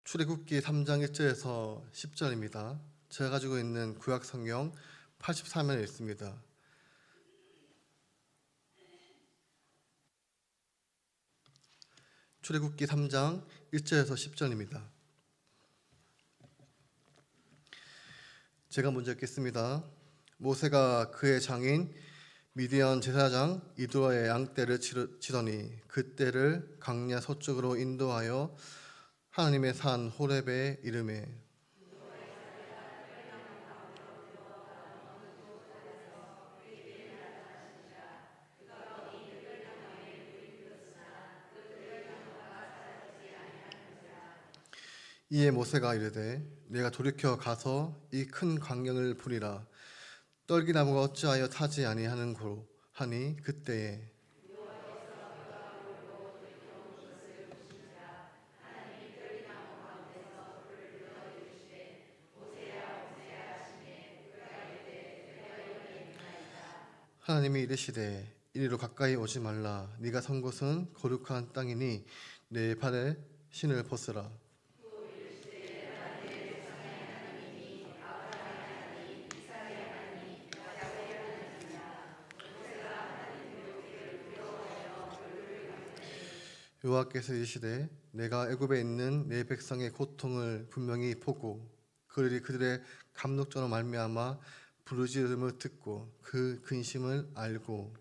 출애굽기 3장 1절에서 10절입니다. 제가 가지고 있는 구약 성경 84면에 있습니다. 출애굽기 3장 1절에서 10절입니다. 제가 먼저 읽겠습니다. 모세가 그의 장인 미디안 제사장 이드로의 양떼를 치더니 그 떼를 광야 서쪽으로 인도하여 하나님의 산 호렙에 이르매 이에 모세가 이르되 내가 돌이켜 가서 이 큰 광경을 보리라. 떨기나무가 어찌하여 타지 아니하는고 하니 그때에 하나님이 이르시되 이리로 가까이 오지 말라. 네가 선 곳은 거룩한 땅이니 내 발에 신을 벗으라. 여호와께서 이르시되 내가 애굽에 있는 내 백성의 고통을 분명히 보고 그들의 감독전으로 말미암아 부르짖음을 듣고 그 근심을 알고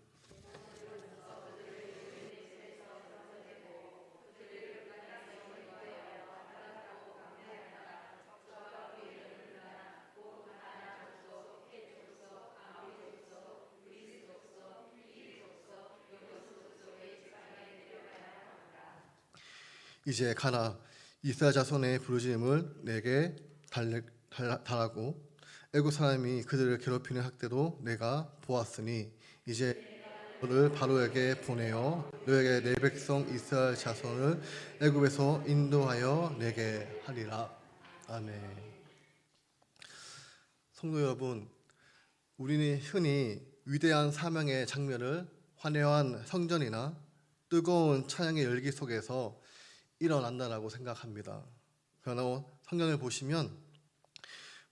이제 가라. 이스라엘 자손의 부르짖음을 내게 달라고 애굽 사람이 그들을 괴롭히는 학대도 내가 보았으니 이제 너를 바로에게 보내어 너에게 내 백성 이스라엘 자손을 애굽에서 인도하여 내게 하리라. 아멘. 성도 여러분, 우리는 흔히 위대한 사명의 장면을 화려한 성전이나 뜨거운 찬양의 열기 속에서 일어난다라고 생각합니다. 그러나 성경을 보시면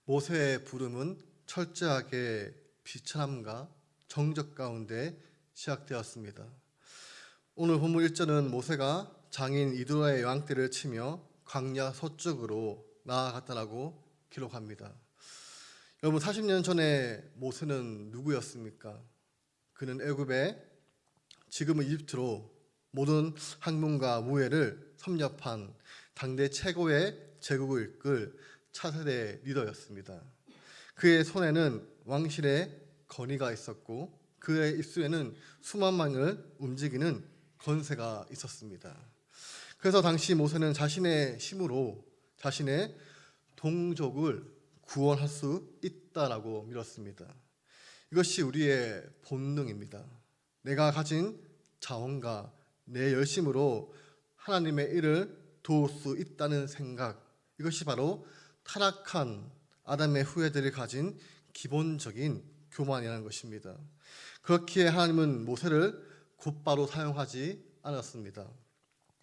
모세의 부름은 철저하게 비천함과 정적 가운데 시작되었습니다. 오늘 본문 1절은 모세가 장인 이드로의 양떼를 치며 광야 서쪽으로 나아갔다라고 기록합니다. 여러분, 40년 전에 모세는 누구였습니까? 그는 애굽에 지금은 이집트로 모든 학문과 무예를 섭렵한 당대 최고의 제국을 이끌 차세대 리더였습니다. 그의 손에는 왕실의 권위가 있었고 그의 입술에는 수만 명을 움직이는 권세가 있었습니다. 그래서 당시 모세는 자신의 힘으로 자신의 동족을 구원할 수 있다라고 믿었습니다. 이것이 우리의 본능입니다. 내가 가진 자원과 내 열심으로 하나님의 일을 도울 수 있다는 생각, 이것이 바로 타락한 아담의 후예들이 가진 기본적인 교만이라는 것입니다. 그렇기에 하나님은 모세를 곧바로 사용하지 않았습니다.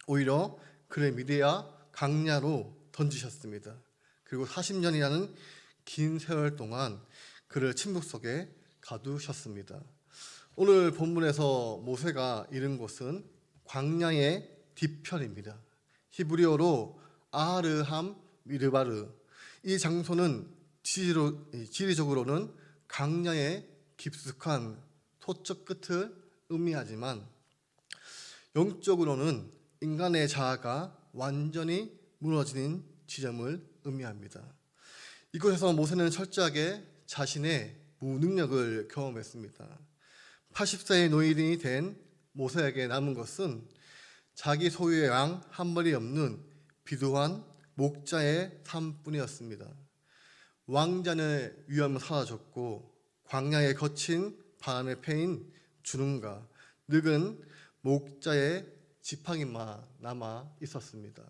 오히려 그를 미디야 광야로 던지셨습니다. 그리고 40년이라는 긴 세월 동안 그를 침묵 속에 가두셨습니다. 오늘 본문에서 모세가 이른 곳은 광야의 뒤편입니다. 히브리어로 아르함 미르바르. 이 장소는 지리적으로는 광야의 깊숙한 토적 끝을 의미하지만 영적으로는 인간의 자아가 완전히 무너지는 지점을 의미합니다. 이곳에서 모세는 철저하게 자신의 무능력을 경험했습니다. 80세의 노인이 된 모세에게 남은 것은 자기 소유의 양 한 마리 없는 비두한 목자의 삶뿐이었습니다. 왕자의 위엄은 사라졌고 광야에 거친 바람에 패인 주름과 늙은 목자의 지팡이만 남아 있었습니다.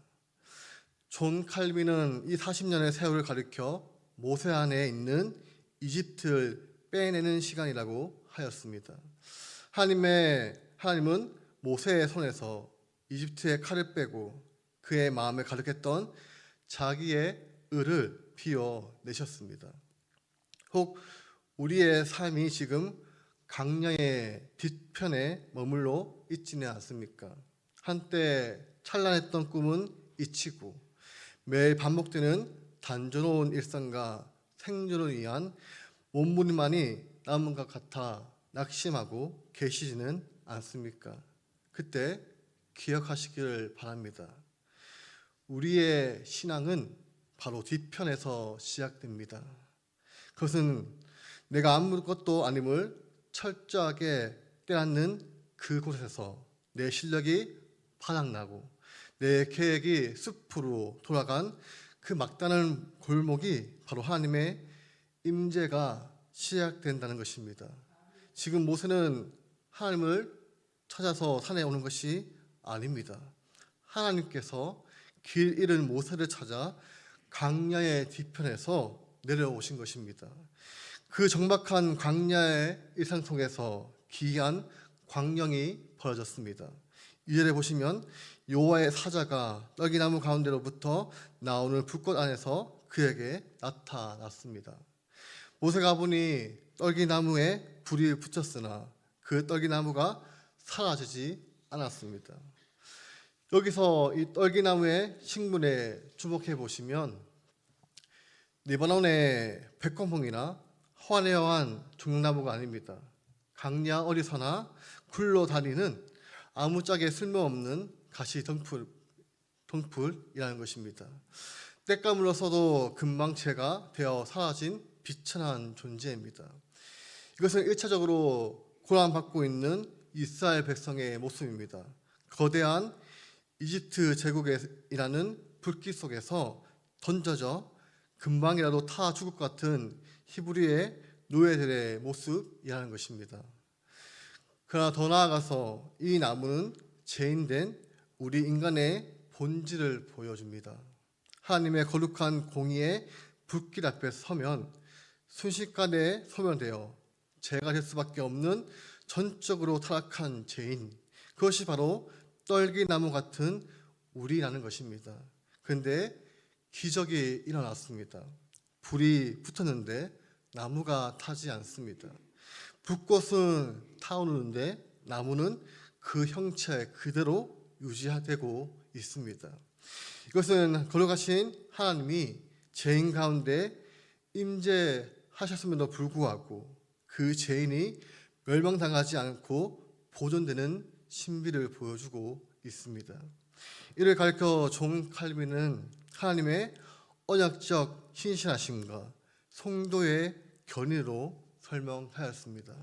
존 칼빈은 이 40년의 세월을 가리켜 모세 안에 있는 이집트를 빼내는 시간이라고 하였습니다. 하나님은 모세의 손에서 이집트의 칼을 빼고 그의 마음을 가득했던 자기의 을을 비워내셨습니다. 혹 우리의 삶이 지금 강야의 뒤편에 머물러 있지는 않습니까? 한때 찬란했던 꿈은 잊히고 매일 반복되는 단조로운 일상과 생존을 위한 몸부림만이 남은 것 같아 낙심하고 계시지는 않습니까? 그때 기억하시기를 바랍니다. 우리의 신앙은 바로 뒤편에서 시작됩니다. 그것은 내가 아무것도 아님을 철저하게 깨닫는 그곳에서 내 실력이 바닥나고 내 계획이 숲으로 돌아간 그 막다른 골목이 바로 하나님의 임재가 시작된다는 것입니다. 지금 모세는 하나님을 찾아서 산에 오는 것이 아닙니다. 하나님께서 길 잃은 모세를 찾아 광야의 뒤편에서 내려오신 것입니다. 그 적막한 광야의 일상 속에서 기이한 광경이 벌어졌습니다. 2절에 보시면 여호와의 사자가 떨기나무 가운데로부터 나오는 불꽃 안에서 그에게 나타났습니다. 모세가 보니 떨기나무에 불이 붙었으나 그 떨기나무가 사라지지 않았습니다. 여기서 이 떨기나무의 식물에 주목해 보시면 리바논의 백광봉이나 화려한 종나무가 아닙니다. 강야 어디서나 굴러다니는 아무짝에 쓸모없는 가시 덩풀이라는 것입니다. 때가 물러서도 금방채가 되어 사라진 비천한 존재입니다. 이것은 1차적으로 고난받고 있는 이스라엘 백성의 모습입니다. 거대한 이집트 제국이라는 불길 속에서 던져져 금방이라도 타 죽을 것 같은 히브리의 노예들의 모습이라는 것입니다. 그러나 더 나아가서 이 나무는 죄인된 우리 인간의 본질을 보여줍니다. 하나님의 거룩한 공의의 불길 앞에 서면 순식간에 소멸되어 죄가 될 수밖에 없는 전적으로 타락한 죄인, 그것이 바로 떨기나무 같은 우리라는 것입니다. 그런데 기적이 일어났습니다. 불이 붙었는데 나무가 타지 않습니다. 불꽃은 타오르는데 나무는 그 형체 그대로 유지되고 있습니다. 이것은 거룩하신 하나님이 죄인 가운데 임재하셨음에도 불구하고 그 죄인이 멸망당하지 않고 보존되는 신비를 보여주고 있습니다. 이를 가리켜 존 칼빈은 하나님의 언약적 신실하심과 성도의 견인으로 설명하였습니다.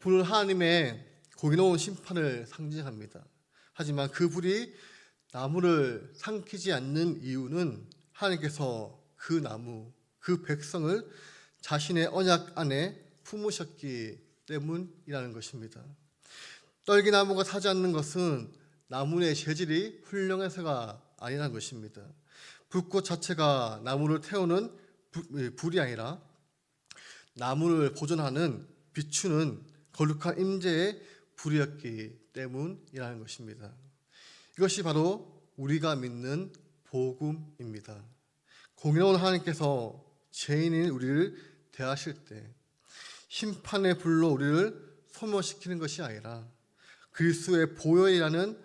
불은 하나님의 공의로운 심판을 상징합니다. 하지만 그 불이 나무를 삼키지 않는 이유는 하나님께서 그 나무, 그 백성을 자신의 언약 안에 품으셨기 때문이라는 것입니다. 떨기나무가 타지 않는 것은 나무의 재질이 훌륭해서가 아니라는 것입니다. 불꽃 자체가 나무를 태우는 불이 아니라 나무를 보존하는 비추는 거룩한 임재의 불이었기 때문이라는 것입니다. 이것이 바로 우리가 믿는 복음입니다. 공의로운 하나님께서 죄인인 우리를 대하실 때 심판의 불로 우리를 소멸시키는 것이 아니라 그리스도의 보혈이라는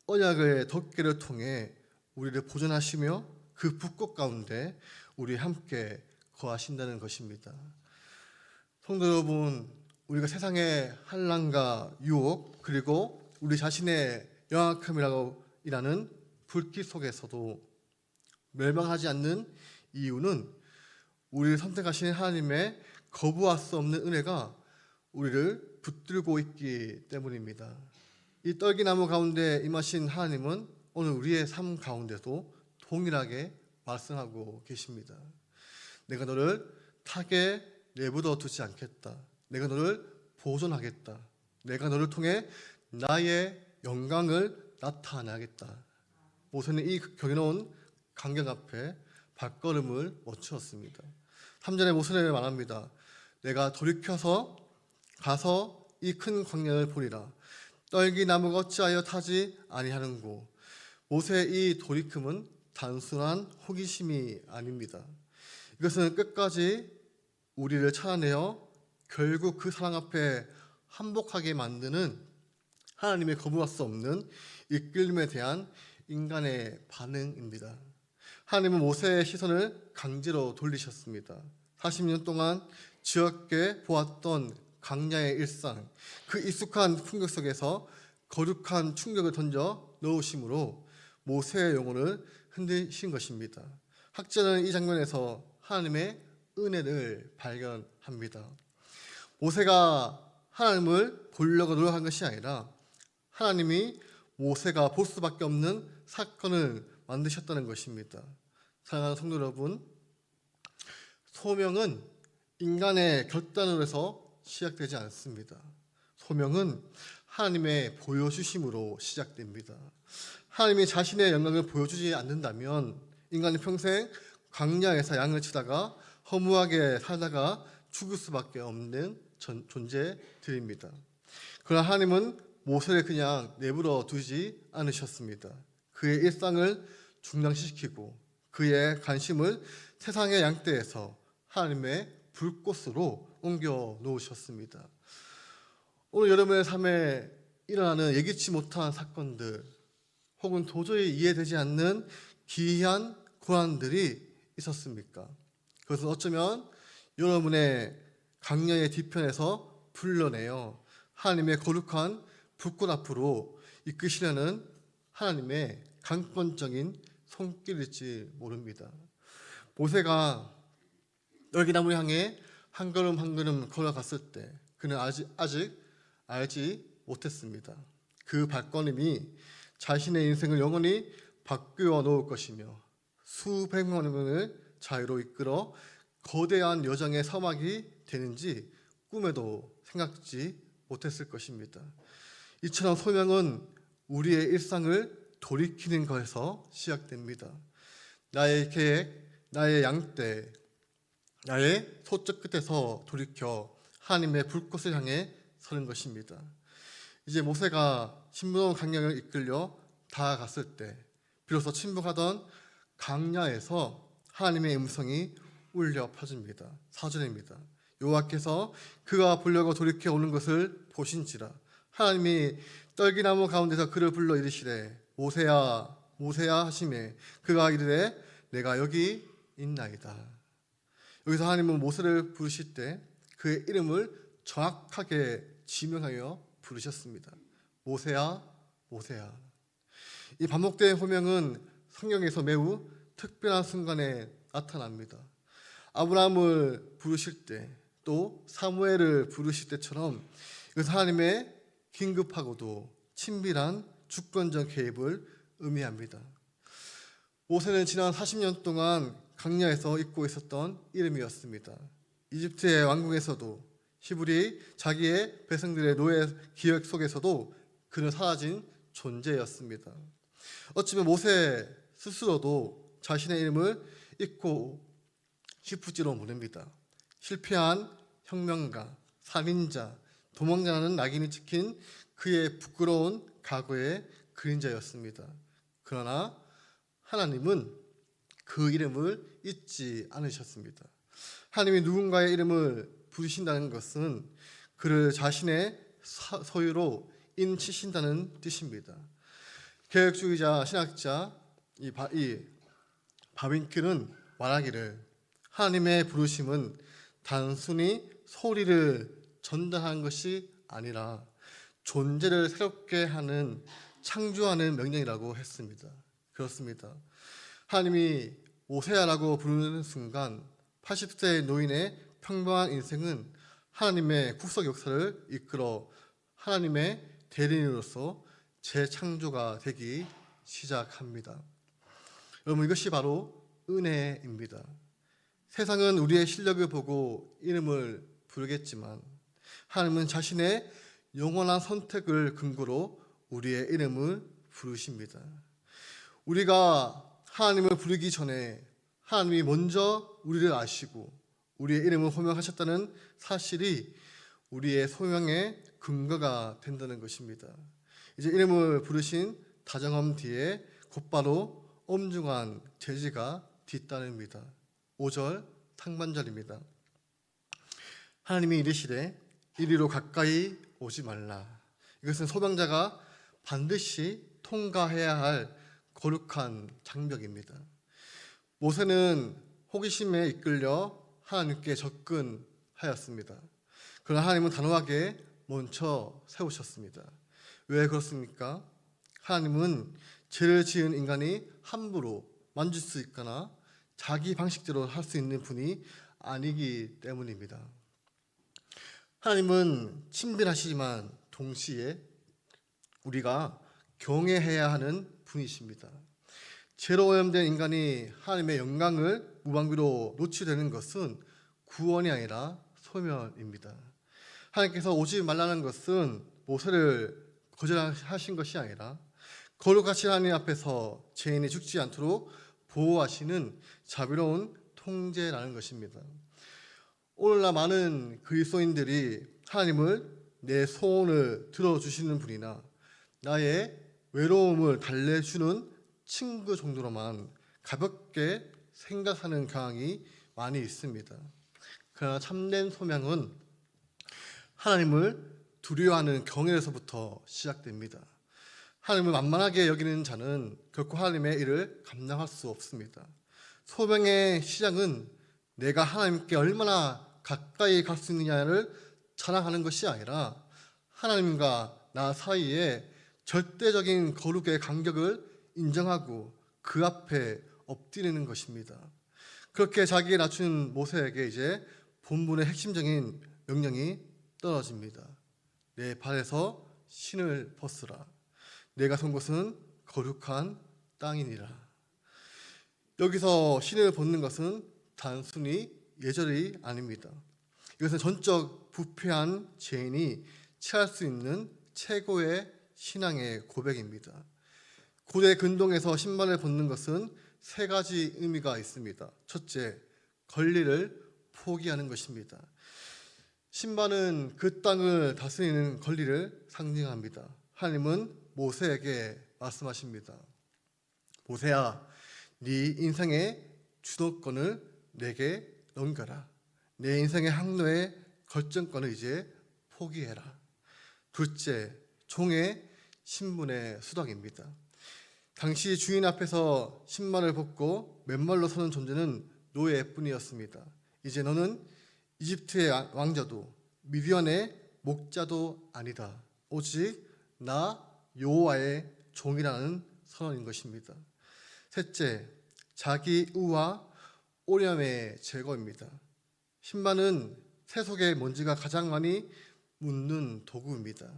언약의 덮개를 통해 우리를 보존하시며 그 불꽃 가운데 우리 함께 거하신다는 것입니다. 성도 여러분, 우리가 세상의 환난과 유혹 그리고 우리 자신의 영악함이라는 불길 속에서도 멸망하지 않는 이유는 우리를 선택하신 하나님의 거부할 수 없는 은혜가 우리를 붙들고 있기 때문입니다. 이 떨기나무 가운데 임하신 하나님은 오늘 우리의 삶 가운데도 동일하게 말씀하고 계십니다. 내가 너를 탁에 내버려 두지 않겠다. 내가 너를 보존하겠다. 내가 너를 통해 나의 영광을 나타내겠다. 모세는 이 경이로운 광경 앞에 발걸음을 멈추었습니다. 3절에 모세는 말합니다. 내가 돌이켜서 가서 이 큰 광야를 보리라. 떨기나무가 어찌하여 타지 아니하는고. 모세의 이 돌이킴은 단순한 호기심이 아닙니다. 이것은 끝까지 우리를 찾아내어 결국 그 사랑 앞에 한복하게 만드는 하나님의 거부할 수 없는 이끌림에 대한 인간의 반응입니다. 하나님은 모세의 시선을 강제로 돌리셨습니다. 40년 동안 지겹게 보았던 광야의 일상, 그 익숙한 풍경 속에서 거룩한 충격을 던져 넣으심으로 모세의 영혼을 흔드신 것입니다. 학자는 이 장면에서 하나님의 은혜를 발견합니다. 모세가 하나님을 보려고 노력한 것이 아니라 하나님이 모세가 볼 수밖에 없는 사건을 만드셨다는 것입니다. 사랑하는 성도 여러분, 소명은 인간의 결단으로 해서 시작되지 않습니다. 소명은 하나님의 보여주심으로 시작됩니다. 하나님이 자신의 영광을 보여주지 않는다면 인간은 평생 광야에서 양을 치다가 허무하게 살다가 죽을 수밖에 없는 존재들입니다. 그러나 하나님은 모세를 그냥 내버려 두지 않으셨습니다. 그의 일상을 중단시키고 그의 관심을 세상의 양떼에서 하나님의 불꽃으로 옮겨 놓으셨습니다. 오늘 여러분의 삶에 일어나는 예기치 못한 사건들 혹은 도저히 이해되지 않는 기이한 고난들이 있었습니까? 그것은 어쩌면 여러분의 광야의 뒤편에서 불러내어 하나님의 거룩한 불꽃 앞으로 이끄시려는 하나님의 강권적인 손길일지 모릅니다. 모세가 열기나무를 향해 한 걸음 한 걸음 걸어갔을 때 그는 아직 알지 못했습니다. 그 발걸음이 자신의 인생을 영원히 바꾸어 놓을 것이며 수백만 명을 자유로 이끌어 거대한 여정의 서막이 되는지 꿈에도 생각지 못했을 것입니다. 이처럼 소명은 우리의 일상을 돌이키는 것에서 시작됩니다. 나의 계획, 나의 양떼, 나의 소적 끝에서 돌이켜 하나님의 불꽃을 향해 서는 것입니다. 이제 모세가 신부동 광야를 이끌려 다가갔을 때 비로소 침묵하던 광야에서 하나님의 음성이 울려 퍼집니다. 4절입니다. 여호와께서 그가 보려고 돌이켜 오는 것을 보신지라 하나님이 떨기나무 가운데서 그를 불러 이르시되 모세야 모세야 하시매 그가 이르되 내가 여기 있나이다. 여기서 하나님은 모세를 부르실 때 그의 이름을 정확하게 지명하여 부르셨습니다. 모세야 모세야. 이 반복된 호명은 성경에서 매우 특별한 순간에 나타납니다. 아브라함을 부르실 때 또 사무엘을 부르실 때처럼 이것은 하나님의 긴급하고도 친밀한 주권적 개입을 의미합니다. 모세는 지난 40년 동안 광야에서 잊고 있었던 이름이었습니다. 이집트의 왕궁에서도 히브리 자기의 백성들의 노예 기억 속에서도 그는 사라진 존재였습니다. 어쩌면 모세 스스로도 자신의 이름을 잊고 싶을지도 모릅니다. 실패한 혁명가, 살인자, 도망가는 낙인이 찍힌 그의 부끄러운 과거의 그림자였습니다. 그러나 하나님은 그 이름을 잊지 않으셨습니다. 하나님이 누군가의 이름을 부르신다는 것은 그를 자신의 소유로 인치신다는 뜻입니다. 개혁주의자 신학자 이 바빈크는 말하기를 하나님의 부르심은 단순히 소리를 전달하는 것이 아니라 존재를 새롭게 하는 창조하는 명령이라고 했습니다. 그렇습니다. 하나님이 모세야라고 부르는 순간 80세 노인의 평범한 인생은 하나님의 국석 역사를 이끌어 하나님의 대리인으로서 재창조가 되기 시작합니다. 여러분 이것이 바로 은혜입니다. 세상은 우리의 실력을 보고 이름을 부르겠지만 하나님은 자신의 영원한 선택을 근거로 우리의 이름을 부르십니다. 우리가 하나님을 부르기 전에 하나님이 먼저 우리를 아시고 우리의 이름을 호명하셨다는 사실이 우리의 소명의 근거가 된다는 것입니다. 이제 이름을 부르신 다정함 뒤에 곧바로 엄중한 제지가 뒤따릅니다. 5절 상반절입니다. 하나님이 이르시되 이리로 가까이 오지 말라. 이것은 소명자가 반드시 통과해야 할 거룩한 장벽입니다. 모세는 호기심에 이끌려 하나님께 접근하였습니다. 그러나 하나님은 단호하게 멈춰 세우셨습니다. 왜 그렇습니까? 하나님은 죄를 지은 인간이 함부로 만질 수 있거나 자기 방식대로 할 수 있는 분이 아니기 때문입니다. 하나님은 친밀하시지만 동시에 우리가 경외해야 하는 분이십니다. 죄로 오염된 인간이 하나님의 영광을 무방비로 놓치려는 것은 구원이 아니라 소멸입니다. 하나님께서 오지 말라는 것은 모세를 거절하신 것이 아니라 거룩하신 하나님 앞에서 죄인이 죽지 않도록 보호하시는 자비로운 통제라는 것입니다. 오늘날 많은 그리스도인들이 하나님을 내 소원을 들어주시는 분이나 나의 외로움을 달래주는 친구 정도로만 가볍게 생각하는 경향이 많이 있습니다. 그러나 참된 소명은 하나님을 두려워하는 경외에서부터 시작됩니다. 하나님을 만만하게 여기는 자는 결코 하나님의 일을 감당할 수 없습니다. 소명의 시작은 내가 하나님께 얼마나 가까이 갈 수 있느냐를 자랑하는 것이 아니라 하나님과 나 사이에 절대적인 거룩의 간격을 인정하고 그 앞에 엎드리는 것입니다. 그렇게 자기에 낮춘 모세에게 이제 본문의 핵심적인 명령이 떨어집니다. 내 발에서 신을 벗으라. 내가 선 곳은 거룩한 땅이니라. 여기서 신을 벗는 것은 단순히 예절이 아닙니다. 이것은 전적 부패한 죄인이 취할 수 있는 최고의 신앙의 고백입니다. 고대 근동에서 신발을 벗는 것은 세 가지 의미가 있습니다. 첫째, 권리를 포기하는 것입니다. 신발은 그 땅을 다스리는 권리를 상징합니다. 하나님은 모세에게 말씀하십니다. 모세야, 네 인생의 주도권을 내게 넘겨라. 내 인생의 항로의 결정권을 이제 포기해라. 둘째, 종의 신분의 수락입니다. 당시 주인 앞에서 신발을 벗고 맨발로 서는 존재는 노예뿐이었습니다. 이제 너는 이집트의 왕자도 미디안의 목자도 아니다. 오직 나 여호와의 종이라는 선언인 것입니다. 셋째, 자기 의와 오렴의 제거입니다. 신발은 세속의 먼지가 가장 많이 묻는 도구입니다.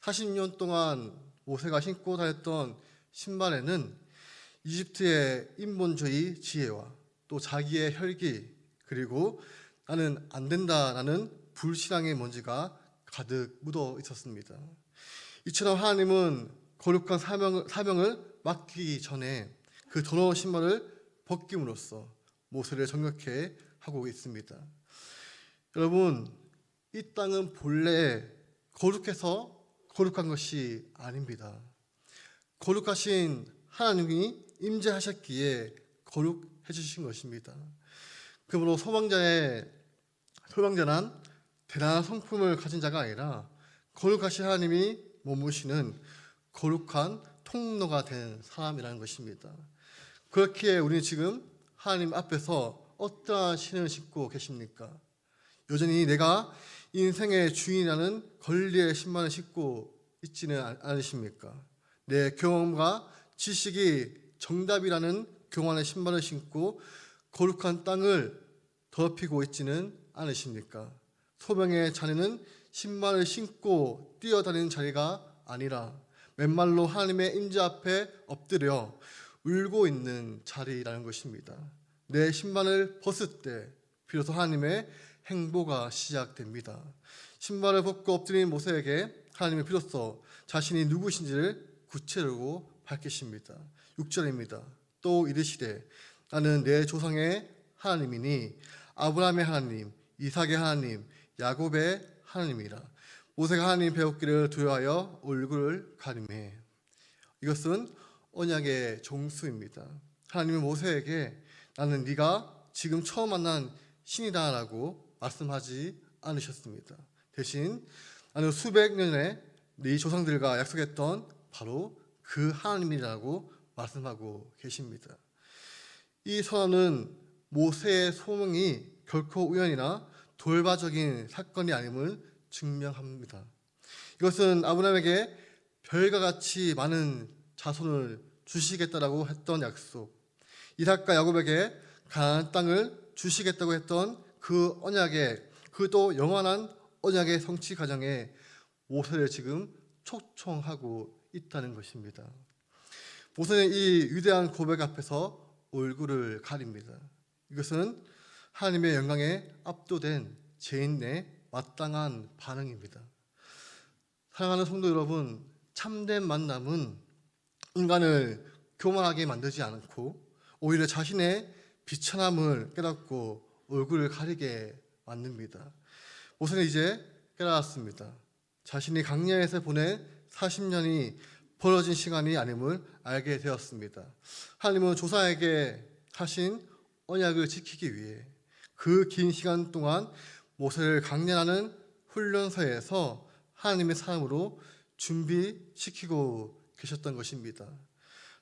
40년 동안 모세가 신고 다녔던 신발에는 이집트의 인본주의 지혜와 또 자기의 혈기 그리고 나는 안 된다라는 불신앙의 먼지가 가득 묻어 있었습니다. 이처럼 하나님은 거룩한 사명을 맡기기 전에 그 더러운 신발을 벗김으로써 모세를 정결케 하고 있습니다. 여러분, 이 땅은 본래 거룩해서 거룩한 것이 아닙니다. 거룩하신 하나님이 임재하셨기에 거룩해 주신 것입니다. 그러므로 소망자는 대단한 성품을 가진 자가 아니라 거룩하신 하나님이 머무시는 거룩한 통로가 된 사람이라는 것입니다. 그렇기에 우리는 지금 하나님 앞에서 어떠한 신을 신고 계십니까? 여전히 내가 인생의 주인이라는 권리의 신발을 신고 있지는 않으십니까? 내 경험과 지식이 정답이라는 교만의 신발을 신고 거룩한 땅을 더럽히고 있지는 않으십니까? 소명의 자리는 신발을 신고 뛰어다니는 자리가 아니라 맨발로 하나님의 임재 앞에 엎드려 울고 있는 자리라는 것입니다. 내 신발을 벗을 때 비로소 하나님의 행보가 시작됩니다. 신발을 벗고 엎드린 모세에게 하나님은 비로소 자신이 누구신지를 구체적으로 밝히십니다. 6절입니다. 또 이르시되 나는 내 조상의 하나님이니 아브라함의 하나님, 이삭의 하나님, 야곱의 하나님이라. 모세가 하나님 배웠기를 두려워하여 얼굴을 가리매. 이것은 언약의 종수입니다. 하나님은 모세에게 나는 네가 지금 처음 만난 신이다라고 말씀하지 않으셨습니다. 대신 나는 수백 년에 네 조상들과 약속했던 바로 그 하나님이라고 말씀하고 계십니다. 이 선언은 모세의 소명이 결코 우연이나 돌발적인 사건이 아님을 증명합니다. 이것은 아브라함에게 별과 같이 많은 자손을 주시겠다라고 했던 약속, 이삭과 야곱에게 가나안 땅을 주시겠다고 했던 그 언약의 그도 영원한 언약의 성취 과정에 모세를 지금 초청하고 있다는 것입니다. 모세는 이 위대한 고백 앞에서 얼굴을 가립니다. 이것은 하나님의 영광에 압도된 죄인의 마땅한 반응입니다. 사랑하는 성도 여러분, 참된 만남은 인간을 교만하게 만들지 않고 오히려 자신의 비천함을 깨닫고 얼굴을 가리게 만듭니다. 모세는 이제 깨달았습니다. 자신이 광야에서 보낸 40년이 벌어진 시간이 아님을 알게 되었습니다. 하나님은 조상에게 하신 언약을 지키기 위해 그 긴 시간 동안 모세를 강련하는 훈련소에서 하나님의 사람으로 준비시키고 계셨던 것입니다.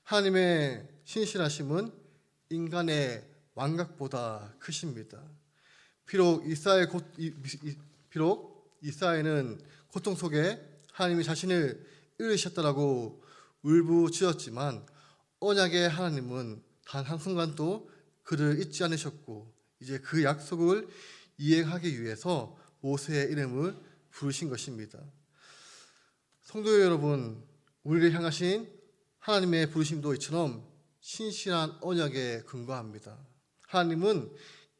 하나님의 신실하심은 인간의 완각보다 크십니다. 비록 이스라엘은 고통 속에 하나님이 자신을 잃으셨다라고 울부짖었지만 언약의 하나님은 단 한순간도 그를 잊지 않으셨고 이제 그 약속을 이행하기 위해서 모세의 이름을 부르신 것입니다. 성도 여러분, 우리를 향하신 하나님의 부르심도 이처럼 신실한 언약에 근거합니다. 하나님은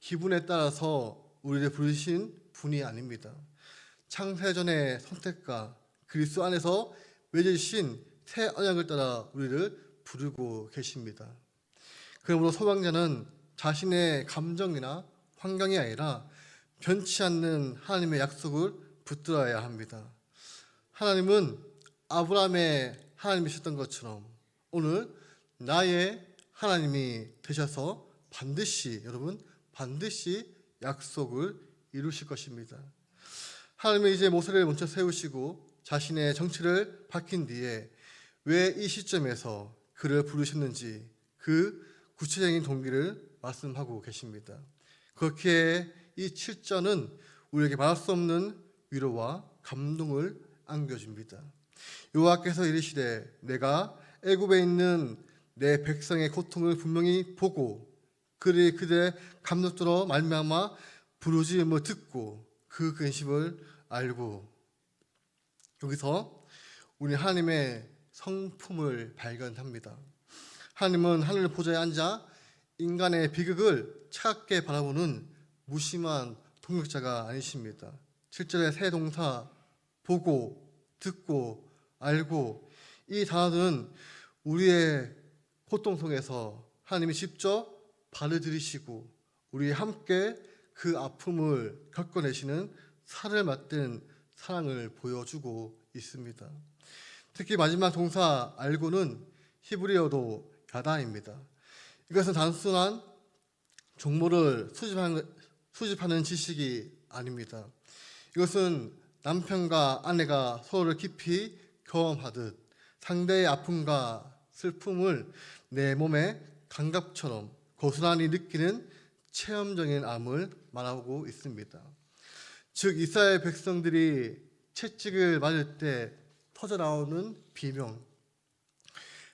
기분에 따라서 우리를 부르신 분이 아닙니다. 창세전의 선택과 그리스도 안에서 맺으신 새 언약을 따라 우리를 부르고 계십니다. 그러므로 소망자는 자신의 감정이나 환경이 아니라 변치 않는 하나님의 약속을 붙들어야 합니다. 하나님은 아브라함의 하나님이셨던 것처럼 오늘 나의 하나님이 되셔서 반드시 약속을 이루실 것입니다. 하나님은 이제 모세를 먼저 세우시고 자신의 정체를 밝힌 뒤에 왜 이 시점에서 그를 부르셨는지 그 구체적인 동기를 말씀하고 계십니다. 그렇기에 이 7절은 우리에게 말할 수 없는 위로와 감동을 안겨줍니다. 여호와께서 이르시되 내가 애굽에 있는 내 백성의 고통을 분명히 보고 그들의 감독들로 말미암아 부르짖음을 듣고 그 근심을 알고. 여기서 우리 하나님의 성품을 발견합니다. 하나님은 하늘 보좌에 앉아 인간의 비극을 차갑게 바라보는 무심한 통역자가 아니십니다. 7절의 새 동사 보고, 듣고, 알고, 이 단어들은 우리의 고통 속에서 하나님이 직접 발을 들이시고 우리 함께 그 아픔을 겪어내시는 살을 맞든 사랑을 보여주고 있습니다. 특히 마지막 동사 알고는 히브리어도 야다입니다. 이것은 단순한 정보를 수집하는 지식이 아닙니다. 이것은 남편과 아내가 서로를 깊이 경험하듯 상대의 아픔과 슬픔을 내 몸의 감각처럼 고스란히 느끼는 체험적인 암을 말하고 있습니다. 즉 이스라엘 백성들이 채찍을 맞을 때 터져나오는 비명,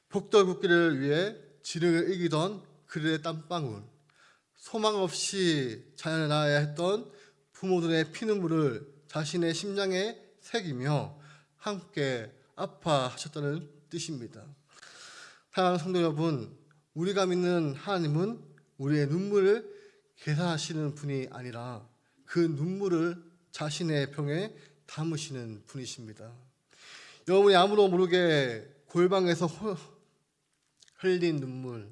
복돌붙기를 위해 지능을 이기던 그들의 땀방울, 소망 없이 자녀를 낳아야 했던 부모들의 피눈물을 자신의 심장에 새기며 함께 아파하셨다는 뜻입니다. 사랑하는 성도 여러분, 우리가 믿는 하나님은 우리의 눈물을 계산하시는 분이 아니라 그 눈물을 자신의 병에 담으시는 분이십니다. 여러분이 아무도 모르게 골방에서 흘린 눈물,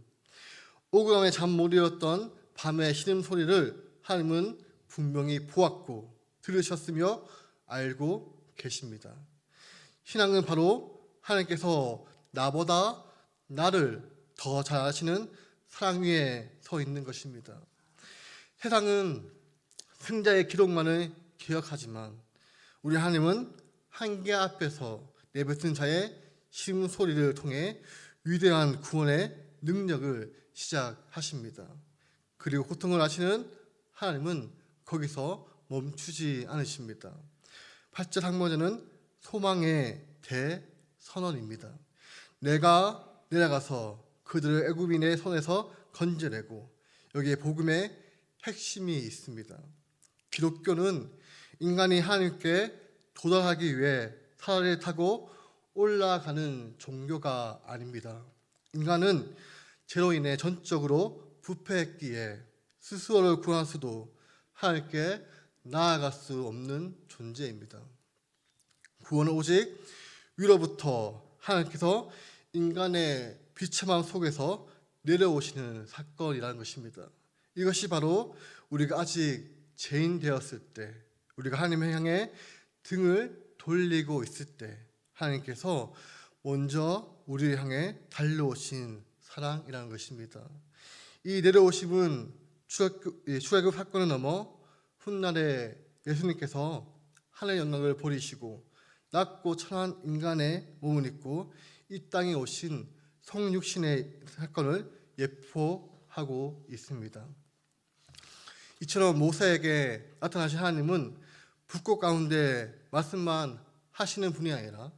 오그ram에 잠 못 이뤘던 밤의 신음소리를 하나님은 분명히 보았고 들으셨으며 알고 계십니다. 신앙은 바로 하나님께서 나보다 나를 더 잘 아시는 사랑 위에 서 있는 것입니다. 세상은 승자의 기록만을 기억하지만 우리 하나님은 한계 앞에서 내뱉은 자의 심소리를 통해 위대한 구원의 능력을 시작하십니다. 그리고 고통을 아시는 하나님은 거기서 멈추지 않으십니다. 8절 항문제는 소망의 대선언입니다. 내가 내려가서 그들을 애굽인의 손에서 건져내고, 여기에 복음의 핵심이 있습니다. 기독교는 인간이 하나님께 도달하기 위해 사다리를 타고 올라가는 종교가 아닙니다. 인간은 죄로 인해 전적으로 부패했기에 스스로를 구할 수도 하나님께 나아갈 수 없는 존재입니다. 구원은 오직 위로부터 하나님께서 인간의 비참함 속에서 내려오시는 사건이라는 것입니다. 이것이 바로 우리가 아직 죄인 되었을 때, 우리가 하나님을 향해 등을 돌리고 있을 때 하나님께서 먼저 우리를 향해 달려오신 사랑이라는 것입니다. 이 내려오심은 출애굽 사건을 넘어 훗날에 예수님께서 하늘의 영광을 버리시고 낮고 천한 인간의 몸을 입고 이 땅에 오신 성육신의 사건을 예포하고 있습니다. 이처럼 모세에게 나타나신 하나님은 불꽃 가운데 말씀만 하시는 분이 아니라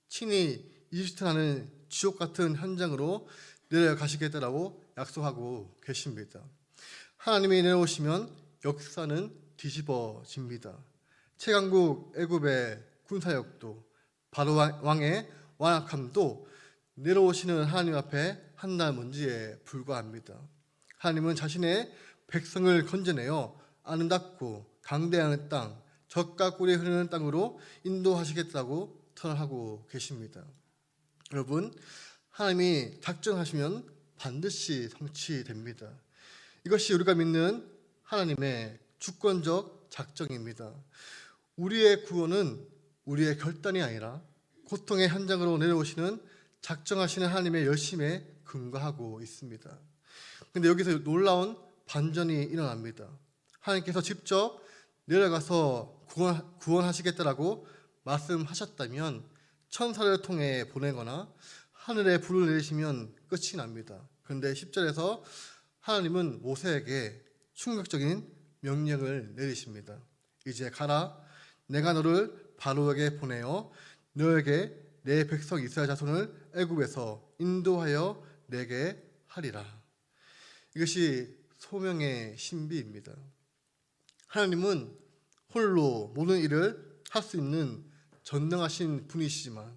친히 이집트라는 지옥 같은 현장으로 내려가시겠다라고 약속하고 계십니다. 하나님이 내려오시면 역사는 뒤집어집니다. 최강국 애굽의 군사력도, 바로 왕의 완악함도 내려오시는 하나님 앞에 한 날 먼지에 불과합니다. 하나님은 자신의 백성을 건져내어 아름답고 강대한 땅, 젖과 꿀이 흐르는 땅으로 인도하시겠다고 선언하고 계십니다. 여러분, 하나님이 작정하시면 반드시 성취됩니다. 이것이 우리가 믿는 하나님의 주권적 작정입니다. 우리의 구원은 우리의 결단이 아니라 고통의 현장으로 내려오시는 작정하시는 하나님의 열심에 근거하고 있습니다. 그런데 여기서 놀라운 반전이 일어납니다. 하나님께서 직접 내려가서 구원하시겠다라고 말씀하셨다면 천사를 통해 보내거나 하늘에 불을 내리시면 끝이 납니다. 그런데 10절에서 하나님은 모세에게 충격적인 명령을 내리십니다. 이제 가라, 내가 너를 바로에게 보내어 너에게 내 백성 이스라엘 자손을 애굽에서 인도하여 내게 하리라. 이것이 소명의 신비입니다. 하나님은 홀로 모든 일을 할 수 있는 전능하신 분이시지만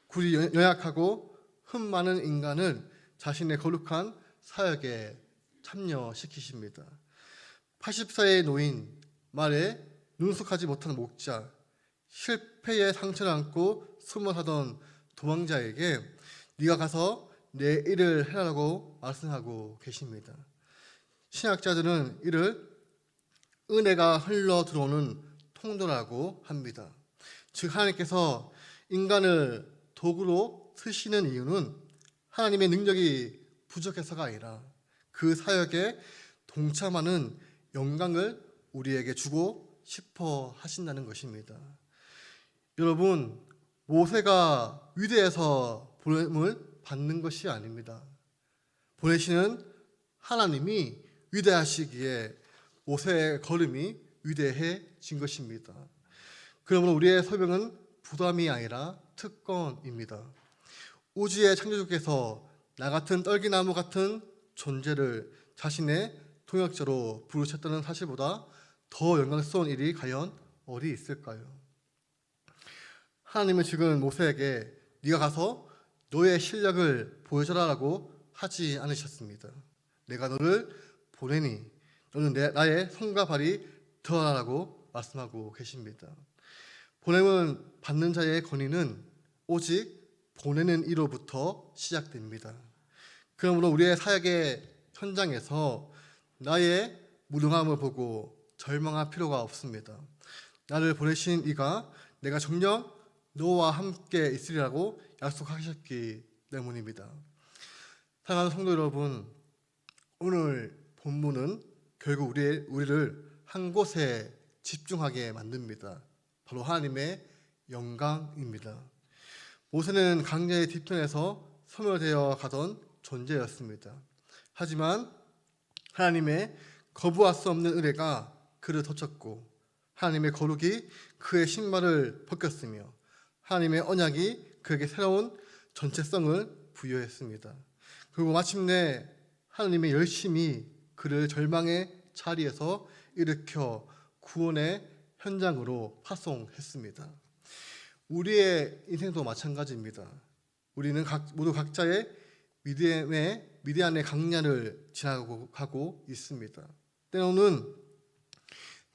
굴이 연약하고 흠 많은 인간을 자신의 거룩한 사역에 참여시키십니다. 80세의 노인, 말에 능숙하지 못한 목자, 실패의 상처를 안고 숨어 사던 도망자에게 네가 가서 내 일을 해라라고 말씀하고 계십니다. 신학자들은 이를 은혜가 흘러 들어오는 통로라고 합니다. 즉 하나님께서 인간을 도구로 쓰시는 이유는 하나님의 능력이 부족해서가 아니라 그 사역에 동참하는 영광을 우리에게 주고 싶어 하신다는 것입니다. 여러분, 모세가 위대해서 보냄을 받는 것이 아닙니다. 보내시는 하나님이 위대하시기에 모세의 걸음이 위대해진 것입니다. 그러므로 우리의 소명은 부담이 아니라 특권입니다. 우주의 창조주께서 나 같은 떨기나무 같은 존재를 자신의 동역자로 부르셨다는 사실보다 더 영광스러운 일이 과연 어디 있을까요? 하나님은 지금 모세에게 네가 가서 너의 실력을 보여줘라라고 하지 않으셨습니다. 내가 너를 보내니 너는 나의 손과 발이 더하라고 말씀하고 계십니다. 보냄을 받는 자의 권위는 오직 보내는 이로부터 시작됩니다. 그러므로 우리의 사역의 현장에서 나의 무능함을 보고 절망할 필요가 없습니다. 나를 보내신 이가 내가 정녕 너와 함께 있으리라고 약속하셨기 때문입니다. 사랑하는 성도 여러분, 오늘 본문은 결국 우리를 한 곳에 집중하게 만듭니다. 바로 하나님의 영광입니다. 모세는 강야의 뒤편에서 소멸되어 가던 존재였습니다. 하지만 하나님의 거부할 수 없는 은혜가 그를 덮쳤고 하나님의 거룩이 그의 신발을 벗겼으며 하나님의 언약이 그에게 새로운 전체성을 부여했습니다. 그리고 마침내 하나님의 열심이 그를 절망의 자리에서 일으켜 구원의 현장으로 파송했습니다. 우리의 인생도 마찬가지입니다. 우리는 모두 각자의 미디안의 강야를 지나가고 있습니다. 때로는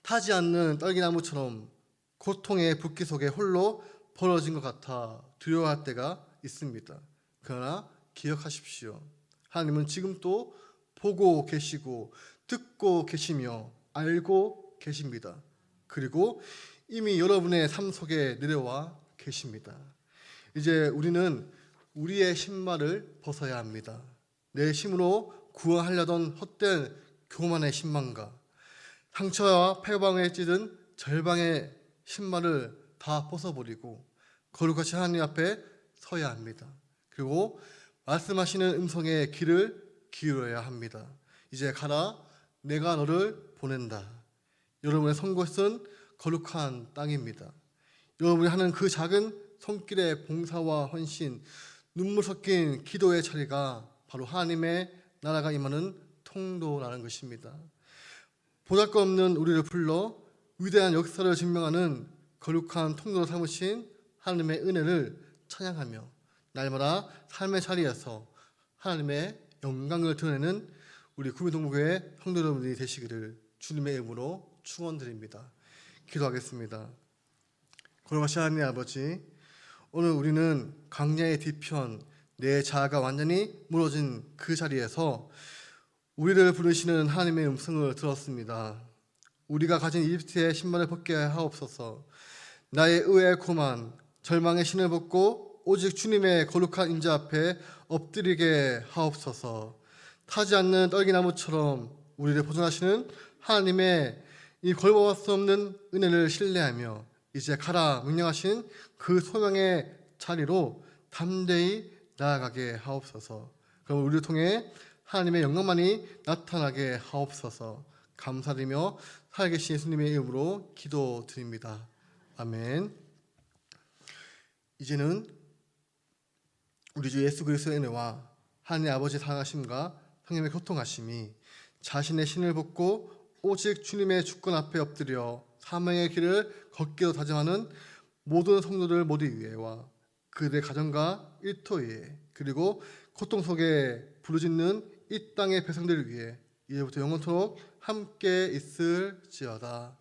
타지 않는 떨기나무처럼 고통의 붓기 속에 홀로 벌어진 것 같아 두려워할 때가 있습니다. 그러나 기억하십시오. 하나님은 지금도 보고 계시고 듣고 계시며 알고 계십니다. 그리고 이미 여러분의 삶 속에 내려와 계십니다. 이제 우리는 우리의 신발을 벗어야 합니다. 내 힘으로 구원하려던 헛된 교만의 신망과 상처와 패방에 찌든 절망의 신발을 다 벗어버리고 거룩하신 하나님 앞에 서야 합니다. 그리고 말씀하시는 음성에 귀를 기울여야 합니다. 이제 가라, 내가 너를 보낸다. 여러분의 선 곳은 거룩한 땅입니다. 여러분이 하는 그 작은 손길의 봉사와 헌신, 눈물 섞인 기도의 자리가 바로 하나님의 나라가 임하는 통로라는 것입니다. 보잘것없는 우리를 불러 위대한 역사를 증명하는 거룩한 통로로 삼으신 하나님의 은혜를 찬양하며 날마다 삶의 자리에서 하나님의 영광을 드러내는 우리 구미동부교회 성도 여러분들이 되시기를 주님의 이름으로 축원드립니다. 기도하겠습니다. 거룩하신 하나님 아버지, 오늘 우리는 강야의 뒤편 내 자아가 완전히 무너진 그 자리에서 우리를 부르시는 하나님의 음성을 들었습니다. 우리가 가진 이집트의 신발을 벗게 하옵소서. 나의 의의 고만, 절망의 신을 벗고 오직 주님의 거룩한 임재 앞에 엎드리게 하옵소서. 타지 않는 떨기나무처럼 우리를 보존하시는 하나님의 이 걸어볼 수 없는 은혜를 신뢰하며 이제 가라 명령하신 그 소명의 자리로 담대히 나아가게 하옵소서. 그럼 우리를 통해 하나님의 영광만이 나타나게 하옵소서. 감사드리며 살아계신 예수님의 이름으로 기도드립니다. 아멘. 이제는 우리 주 예수 그리스도의 은혜와 하나님 아버지의 사랑하심과 성령의 교통하심이 자신의 신을 벗고 오직 주님의 주권 앞에 엎드려 사명의 길을 걷기로 다짐하는 모든 성도들 모두 위에와 그들의 가정과 일터 위에 그리고 고통 속에 부르짖는 이 땅의 백성들을 위해 이제부터 영원토록 함께 있을지어다.